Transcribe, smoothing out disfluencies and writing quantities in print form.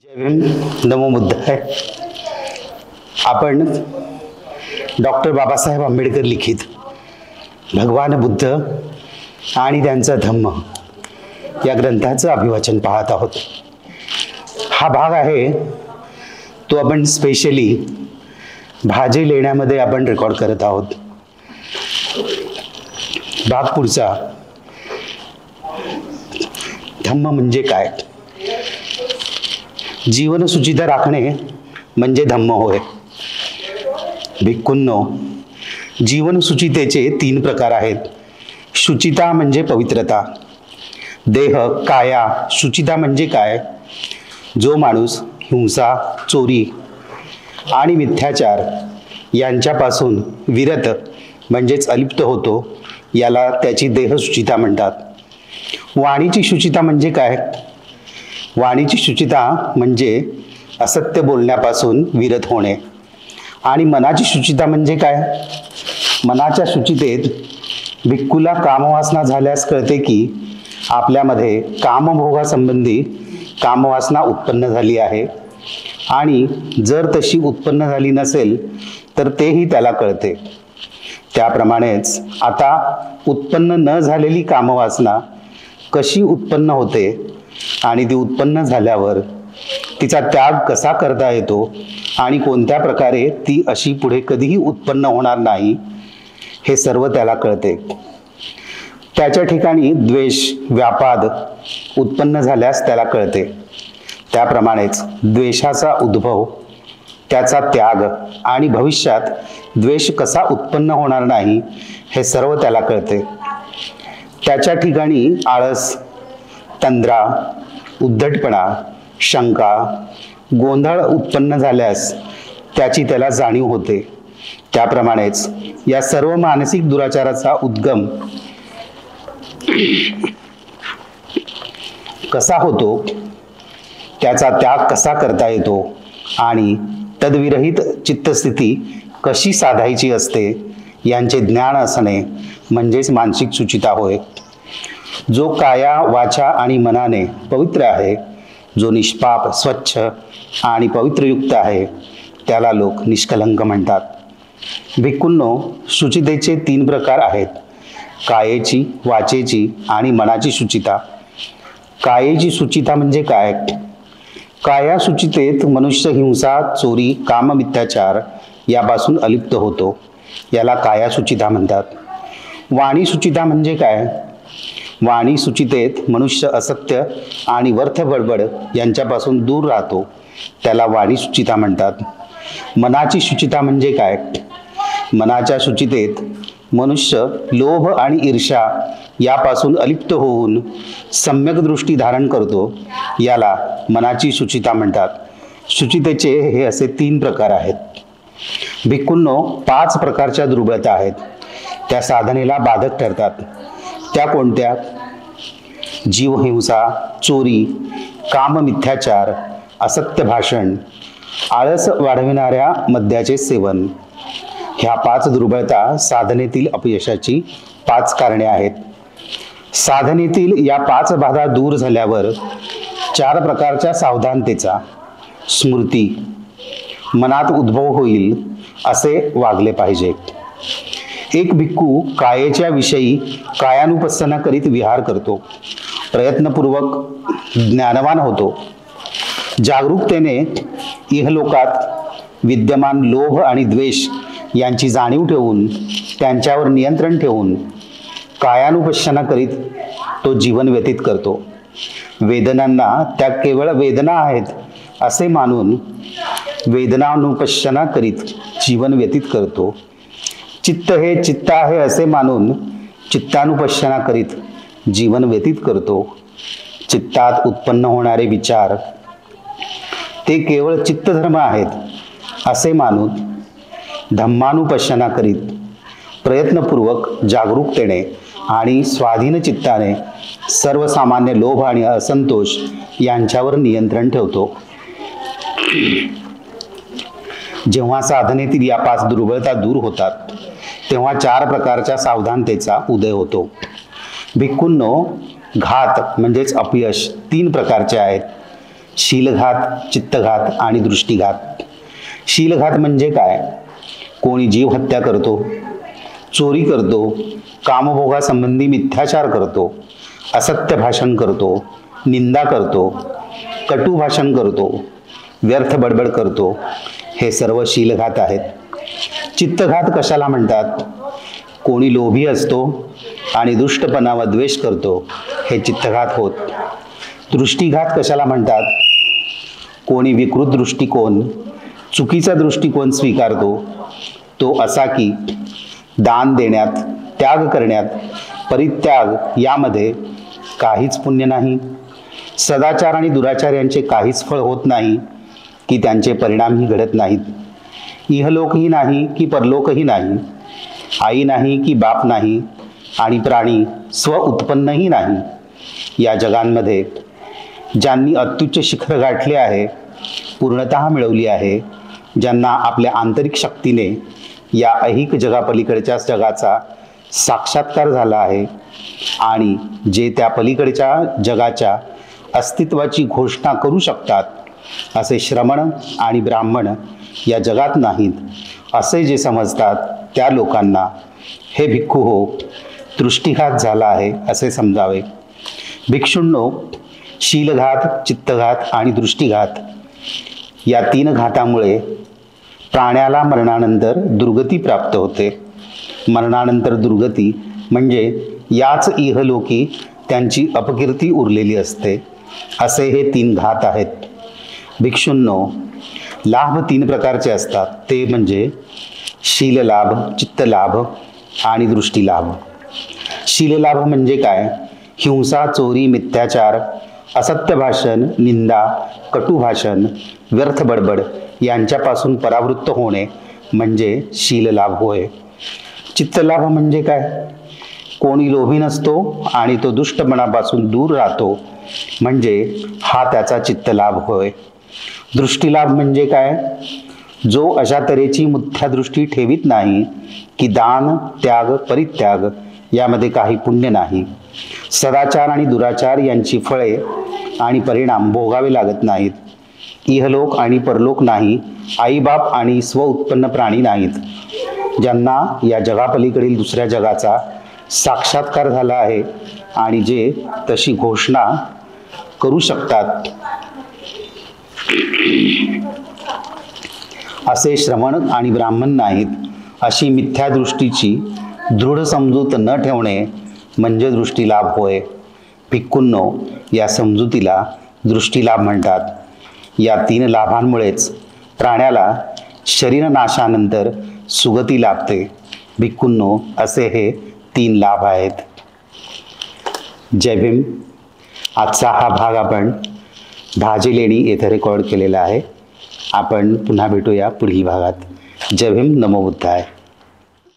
जय भीम, नमो बुद्धाय. आपण डॉक्टर बाबासाहेब आंबेडकर लिखित भगवान बुद्ध आणि त्यांचा धम्म या ग्रंथाचं अभिवाचन पाहत आहोत. हा भाग आहे तो आपण स्पेशली भाजी लेण्यामध्ये आपण रेकॉर्ड करत आहोत. भाग पुढचा, धम्म म्हणजे काय? जीवन सुचिता राखणे म्हणजे धम्म होय. भिक्खूंनो, जीवन सुचितेचे 3 प्रकार आहेत. शुचिता म्हणजे पवित्रता, देह काया. शुचिता म्हणजे काय? जो माणूस हिंसा, चोरी आणि मिथ्याचार यांच्यापासून विरत म्हणजेच अलिप्त होतो, याला त्याची देह शुचिता म्हणतात. वाणीची शुचिता म्हणजे काय? वाणीची शुचिता म्हणजे असत्य बोलण्यापासून विरत होणे. आणि मनाची शुचिता म्हणजे काय? मनाच्या शुचितेत भिक्खूला कामवासना झाल्यास कळते की आपल्यामध्ये कामभोगासंबंधी कामवासना उत्पन्न झाली आहे, आणि जर तशी उत्पन्न झाली नसेल तर तेही त्याला कळते. त्याप्रमाणेच आता उत्पन्न न झालेली कामवासना कशी उत्पन्न होते आणि ती उत्पन्न झाल्यावर तिचा त्याग कसा करता येतो आणि कोणत्या प्रकारे ती अशी पुढे कधीही उत्पन्न होणार नाही, हे सर्व त्याला कळते. त्याच्या ठिकाणी द्वेष, व्यापाद उत्पन्न झाल्यास त्याला कळते. त्याप्रमाणेच द्वेषाचा उद्भव, त्याचा त्याग आणि भविष्यात द्वेष कसा उत्पन्न होणार नाही, हे सर्व त्याला कळते. त्याच्या ठिकाणी आळस, तंद्रा, उद्धटपणा, शंका, गोंधळ उत्पन्न झाल्यास त्याची त्याला जाणीव होते. त्याप्रमाणेच या सर्व मानसिक दुराचाराचा उद्गम कसा होतो, त्याचा त्याग कसा करता येतो आणि तद्विरहित चित्तस्थिती कशी साधायची असते, यांचे ज्ञान असणे म्हणजेच मानसिक शुचिता होय. जो काया, वाचा आणि मनाने पवित्र आहे, जो निष्पाप, स्वच्छ आणि पवित्रयुक्त आहे, त्याला लोक निष्कलंक म्हणतात. भिक्खूंनो, शुचितेचे 3 प्रकार आहेत: कायेची, वाचेची आणि मनाची शुचिता. कायेची शुचिता म्हणजे काय? काया शुचितेत मनुष्य हिंसा, चोरी, काममिथ्याचार यापासून अलिप्त होतो, याला काया शुचिता म्हणतात. वाणी शुचिता म्हणजे काय? वाणी शुचितेत मनुष्य असत्य आणि व्यर्थ बडबड यांच्यापासून दूर राहतो, त्याला वाणी शुचिता म्हणतात. मनाची शुचिता म्हणजे काय? मनाच्या शुचितेत मनुष्य लोभ आणि ईर्ष्या यापासून अलिप्त होऊन सम्यक दृष्टी धारण करतो, याला मनाची शुचिता म्हणतात. शुचितेचे हे असे 3 प्रकार आहेत. भिक्खूंनो, 5 प्रकारच्या दुर्बलता आहेत. त्या साधनेला बाधक ठरतात. त्या कोणत्या? जीवहिंसा, चोरी, काममिथ्याचार, असत्य भाषण, आळस वाढविणाऱ्या मद्याचे सेवन. ह्या 5 दुर्बलता साधनेतील अपयशाची 5 कारणे आहेत. साधनेतील या 5 बाधा दूर झाल्यावर 4 प्रकारच्या सावधानतेचा, स्मृती, मनात उद्भव होईल असे वागले पाहिजे. एक भिक्खू कायेच्या विषयी कायानुपස්සना करीत विहार करतो, प्रयत्नपूर्वक ज्ञानवान होतो. जागरूकतेने इहलोकात विद्यमान लोभ आणि द्वेष यांची जाणीव ठेवून त्यांच्यावर नियंत्रण ठेवून कायानुपස්සना करीत तो जीवन व्यतीत करतो. वेदनांना त्या केवळ वेदना आहेत असे मानून वेदनानुपස්සना करीत जीवन व्यतीत करतो. चित्त हे चित्त आहे असे मानून चित्तानुपස්සना करीत जीवन व्यतीत करतो. चित्तात उत्पन्न होणारे विचार ते केवळ चित्तधर्म आहेत असे मानून धम्मानुपස්සना करीत प्रयत्नपूर्वक जागरूकतेने आणि स्वाधीन चित्ताने सर्वसामान्य लोभ आणि असंतोष यांच्यावर नियंत्रण ठेवतो. जेव्हा साधनेतील या 5 दुर्बलता दूर होतात, तेव्हा 4 प्रकारच्या सावधानतेचा उदय होतो. भिक्खूंनो, घात म्हणजेच अपयश 3 प्रकारचे आहेत. शीलघात, चित्तघात आणि दृष्टीघात. शीलघात म्हणजे काय? कोणी जीव हत्या करतो, चोरी करतो, कामभोगासंबंधी मिथ्याचार करतो, असत्य भाषण करतो, निंदा करतो, कटू भाषण करतो, व्यर्थ बडबड करतो, हे सर्व शीलघात आहेत. चित्तघात कशाला म्हणतात? कोणी लोभी असतो आणि दुष्टपणा व द्वेष करतो, हे चित्तघात होत. दृष्टीघात कशाला म्हणतात? कोणी विकृत दृष्टिकोन, चुकीचा दृष्टिकोन स्वीकारतो, तो असा की दान देण्यात, त्याग करण्यात, परित्याग यामध्ये काहीच पुण्य नाही, सदाचार आणि दुराचार यांचे काहीच फळ होत नाही, की त्यांचे परिणामही घडत नाहीत. इहलोकही नाही की परलोकही नाही, आई नाही की बाप नाही, आणि प्राणी स्व उत्पन्नही नाही. या जगांमध्ये ज्यांनी अत्युच्च शिखर गाठले आहे, पूर्णतः मिळवली आहे, ज्यांना आपल्या आंतरिक शक्तीने या ऐहिक जगापलीकडच्या जगाचा साक्षात्कार झाला आहे आणि जे त्या पलीकडच्या जगाच्या अस्तित्वाची घोषणा करू शकतात, असे श्रमण आणि ब्राह्मण या जगात नाहीत, असे जे समजतात त्या लोकांना हे भिक्खू हो, दृष्टीघात झाला आहे असे समजावे. भिक्षूंनो, शीलघात, चित्तघात आणि दृष्टीघात या 3 घातामुळे प्राण्याला मरणानंतर दुर्गती प्राप्त होते. मरणानंतर दुर्गती म्हणजे याच इहलोकी त्यांची अपकीर्ती उरलेली असते. असे हे 3 घात आहेत. भिक्षूंनो, लाभ 3 प्रकारचे असतात. ते म्हणजे शीललाभ, चित्तलाभ आणि दृष्टीलाभ. शीललाभ म्हणजे काय? हिंसा, चोरी, मिथ्याचार, असत्य भाषण, निंदा, कटू भाषण, व्यर्थ बडबड यांच्यापासून परावृत्त होणे म्हणजे शीललाभ होय. चित्तलाभ म्हणजे काय? कोणी लोभी नसतो आणि तो दुष्टपणापासून दूर राहतो, म्हणजे हा त्याचा चित्तलाभ होय. दृष्टीलाभ म्हणजे काय? जो अशा तऱ्हेची मुथ्यादृष्टी ठेवीत नाही की दान, त्याग, परित्याग यामध्ये काही पुण्य नाही, सदाचार आणि दुराचार यांची फळे आणि परिणाम भोगावे लागत नाहीत, इहलोक आणि परलोक नाही, आईबाप आणि स्वउत्पन्न प्राणी नाहीत, ज्यांना या जगापलीकडील दुसऱ्या जगाचा साक्षात्कार झाला आहे आणि जे तशी घोषणा करू शकतात, असे श्रमण आणि ब्राह्मण नाहीत. अशी मिथ्यादृष्टीची दृढ समजूत न ठेवणे म्हणजे दृष्टीलाभ होय. भिक्खूंनो, या समजुतीला दृष्टीलाभ म्हणतात. या 3 लाभांमुळेच प्राण्याला शरीरनाशानंतर सुगती लाभते. भिक्खूंनो, असे हे 3 लाभ आहेत. जय भीम. आजचा हा भाग आपण भाजीलेणी येथे रेकॉर्ड केलेला आहे. आपण पुन्हा भेटूया पुढील भागात. जय भीम. नमो बुद्धाय.